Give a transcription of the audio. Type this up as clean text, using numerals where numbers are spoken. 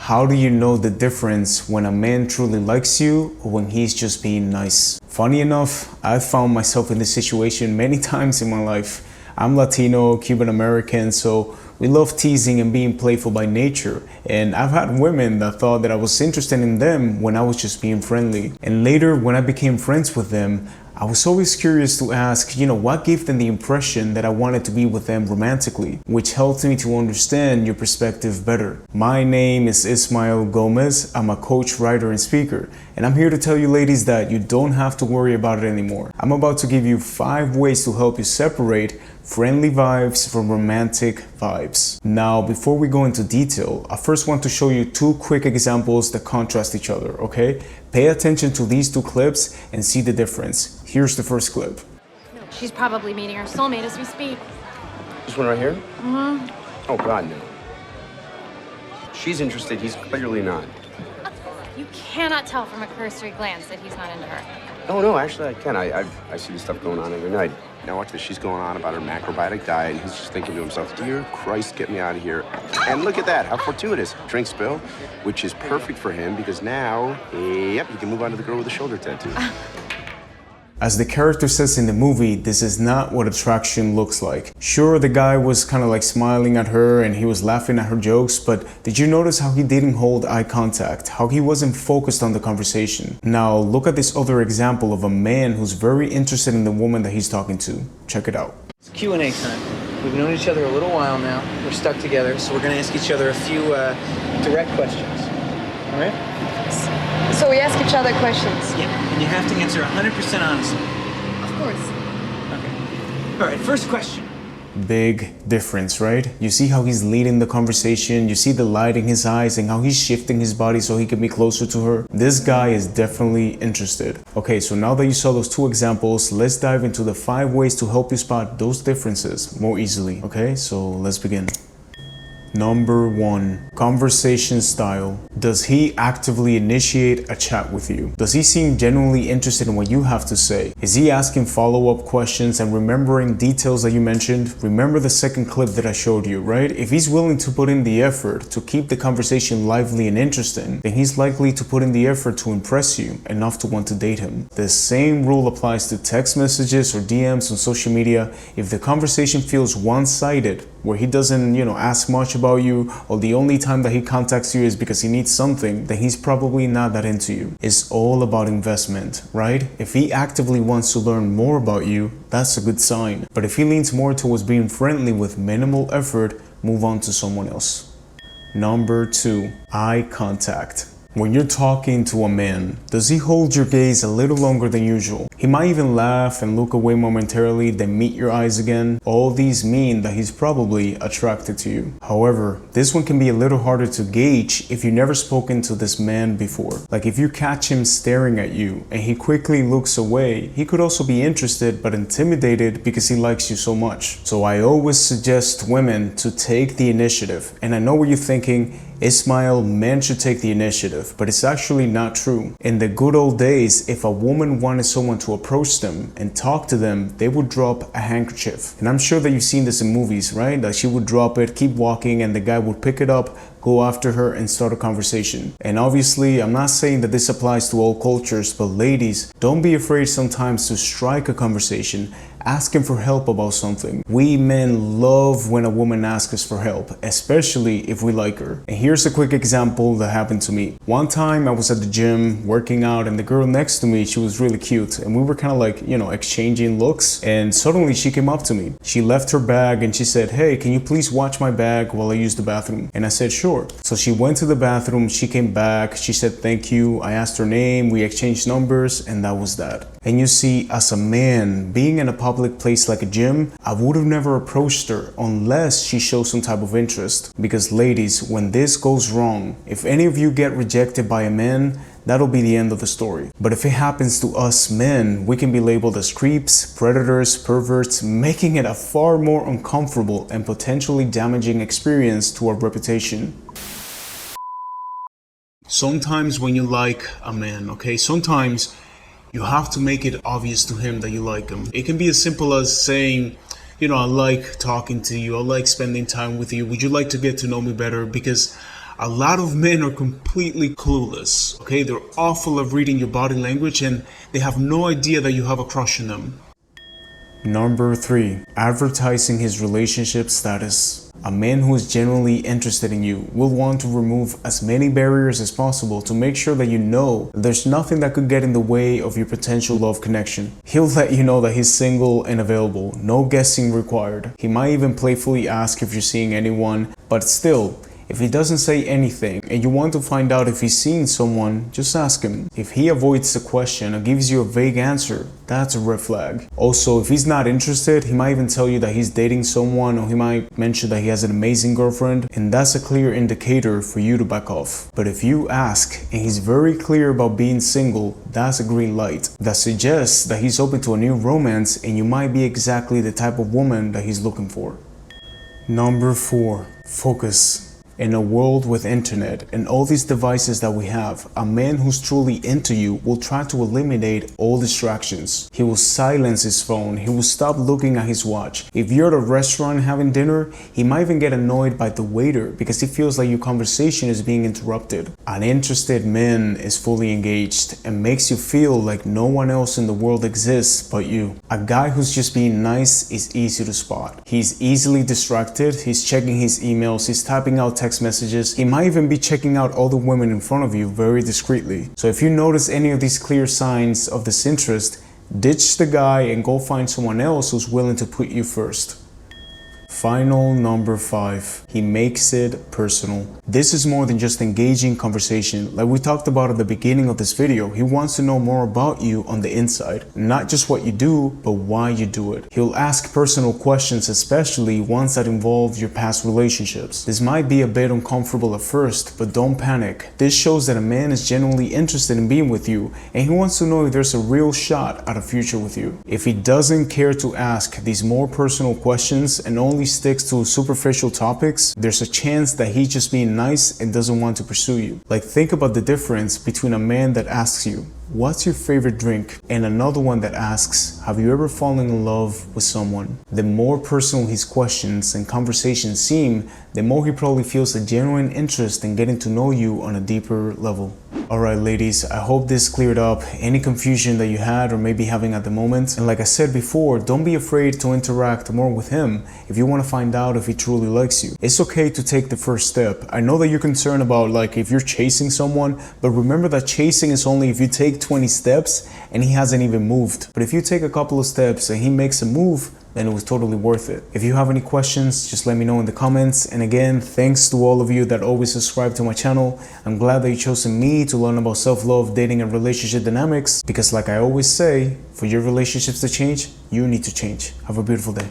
How do you know the difference when a man truly likes you or when he's just being nice? Funny enough, I've found myself in this situation many times in my life. I'm Latino, Cuban American, so we love teasing and being playful by nature. And I've had women that thought that I was interested in them when I was just being friendly. And later, when I became friends with them, I was always curious to ask, what gave them the impression that I wanted to be with them romantically, which helped me to understand your perspective better. My name is Ismael Gomez. I'm a coach, writer, and speaker. And I'm here to tell you ladies that you don't have to worry about it anymore. I'm about to give you 5 ways to help you separate friendly vibes from romantic vibes. Now, before we go into detail, I first want to show you 2 quick examples that contrast each other, okay? Pay attention to these 2 clips and see the difference. Here's the first clip. She's probably meeting her soulmate as we speak. This one right here? Mm-hmm. Oh, God, no. She's interested. He's clearly not. You cannot tell from a cursory glance that he's not into her. Oh, no, actually, I can. I see this stuff going on every night. Now watch this. She's going on about her macrobiotic diet, and he's just thinking to himself, dear Christ, get me out of here. And look at that. How fortuitous. Drink spill, which is perfect for him because now, yep, he can move on to the girl with the shoulder tattoo. As the character says in the movie, this is not what attraction looks like. Sure, the guy was kind of like smiling at her and he was laughing at her jokes, but did you notice how he didn't hold eye contact? How he wasn't focused on the conversation? Now, look at this other example of a man who's very interested in the woman that he's talking to. Check it out. It's Q&A time. We've known each other a little while now. We're stuck together, so we're going to ask each other a few direct questions. All right? So we ask each other questions. Yeah, and you have to answer 100% honestly. Of course. Okay. All right, first question. Big difference, right? You see how he's leading the conversation, you see the light in his eyes and how he's shifting his body so he can be closer to her. This guy is definitely interested. Okay, so now that you saw those 2 examples, let's dive into the 5 ways to help you spot those differences more easily. Okay, so let's begin. Number 1, conversation style. Does he actively initiate a chat with you? Does he seem genuinely interested in what you have to say? Is he asking follow-up questions and remembering details that you mentioned? Remember the second clip that I showed you, right? If he's willing to put in the effort to keep the conversation lively and interesting, then he's likely to put in the effort to impress you enough to want to date him. The same rule applies to text messages or DMs on social media. If the conversation feels one-sided, where he doesn't, ask much about you, or the only time that he contacts you is because he needs something, then he's probably not that into you. It's all about investment, right? If he actively wants to learn more about you, that's a good sign. But if he leans more towards being friendly with minimal effort, move on to someone else. Number 2, eye contact. When you're talking to a man, does he hold your gaze a little longer than usual? He might even laugh and look away momentarily, then meet your eyes again. All these mean that he's probably attracted to you. However, this one can be a little harder to gauge if you've never spoken to this man before. Like if you catch him staring at you and he quickly looks away, he could also be interested but intimidated because he likes you so much. So I always suggest women to take the initiative. And I know what you're thinking, Ismael, men should take the initiative, but it's actually not true. In the good old days, if a woman wanted someone to approach them and talk to them, they would drop a handkerchief. And I'm sure that you've seen this in movies, right? That she would drop it, keep walking, and the guy would pick it up, go after her, and start a conversation. And obviously, I'm not saying that this applies to all cultures, but ladies, don't be afraid sometimes to strike a conversation. Ask him for help about something. We men love when a woman asks us for help, especially if we like her. And here's a quick example that happened to me. One time I was at the gym working out and the girl next to me, she was really cute. And we were kind of like, exchanging looks. And suddenly she came up to me. She left her bag and she said, hey, can you please watch my bag while I use the bathroom? And I said, sure. So she went to the bathroom, she came back, she said, thank you. I asked her name, we exchanged numbers, and that was that. And you see, as a man, being in a public place like a gym, I would have never approached her unless she shows some type of interest. Because ladies, when this goes wrong, if any of you get rejected by a man, that'll be the end of the story. But if it happens to us men, we can be labeled as creeps, predators, perverts, making it a far more uncomfortable and potentially damaging experience to our reputation. Sometimes when you like a man, okay, sometimes you have to make it obvious to him that you like him. It can be as simple as saying, I like talking to you, I like spending time with you, would you like to get to know me better? Because A lot of men are completely clueless, okay? They're awful at reading your body language and they have no idea that you have a crush on them. Number 3, advertising his relationship status. A man who is genuinely interested in you will want to remove as many barriers as possible to make sure that you know there's nothing that could get in the way of your potential love connection. He'll let you know that he's single and available, no guessing required. He might even playfully ask if you're seeing anyone, but still, if he doesn't say anything and you want to find out if he's seeing someone, just ask him. If he avoids the question or gives you a vague answer, that's a red flag. Also, if he's not interested, he might even tell you that he's dating someone, or he might mention that he has an amazing girlfriend, and that's a clear indicator for you to back off. But if you ask and he's very clear about being single, that's a green light. That suggests that he's open to a new romance and you might be exactly the type of woman that he's looking for. Number 4, focus. In a world with internet and all these devices that we have, a man who's truly into you will try to eliminate all distractions. He will silence his phone. He will stop looking at his watch. If you're at a restaurant having dinner, he might even get annoyed by the waiter because he feels like your conversation is being interrupted. An interested man is fully engaged and makes you feel like no one else in the world exists but you. A guy who's just being nice is easy to spot. He's easily distracted. He's checking his emails. He's typing out text messages. He might even be checking out all the women in front of you very discreetly. So if you notice any of these clear signs of this interest, ditch the guy and go find someone else who's willing to put you first. Final number 5, he makes it personal. This is more than just engaging conversation. Like we talked about at the beginning of this video, he wants to know more about you on the inside. Not just what you do, but why you do it. He'll ask personal questions, especially ones that involve your past relationships. This might be a bit uncomfortable at first, but don't panic. This shows that a man is genuinely interested in being with you, and he wants to know if there's a real shot at a future with you. If he doesn't care to ask these more personal questions and only sticks to superficial topics, there's a chance that he's just being nice and doesn't want to pursue you. Like, think about the difference between a man that asks you, "What's your favorite drink?" and another one that asks, "Have you ever fallen in love with someone?" The more personal his questions and conversations seem, the more he probably feels a genuine interest in getting to know you on a deeper level. Alright ladies, I hope this cleared up any confusion that you had or may be having at the moment. And like I said before, don't be afraid to interact more with him if you want to find out if he truly likes you. It's okay to take the first step. I know that you're concerned about like if you're chasing someone, but remember that chasing is only if you take 20 steps and he hasn't even moved. But if you take a couple of steps and he makes a move, then it was totally worth it. If you have any questions, just let me know in the comments. And again, thanks to all of you that always subscribe to my channel. I'm glad that you chosen me to learn about self-love, dating, and relationship dynamics, because like I always say, for your relationships to change, you need to change. Have a beautiful day.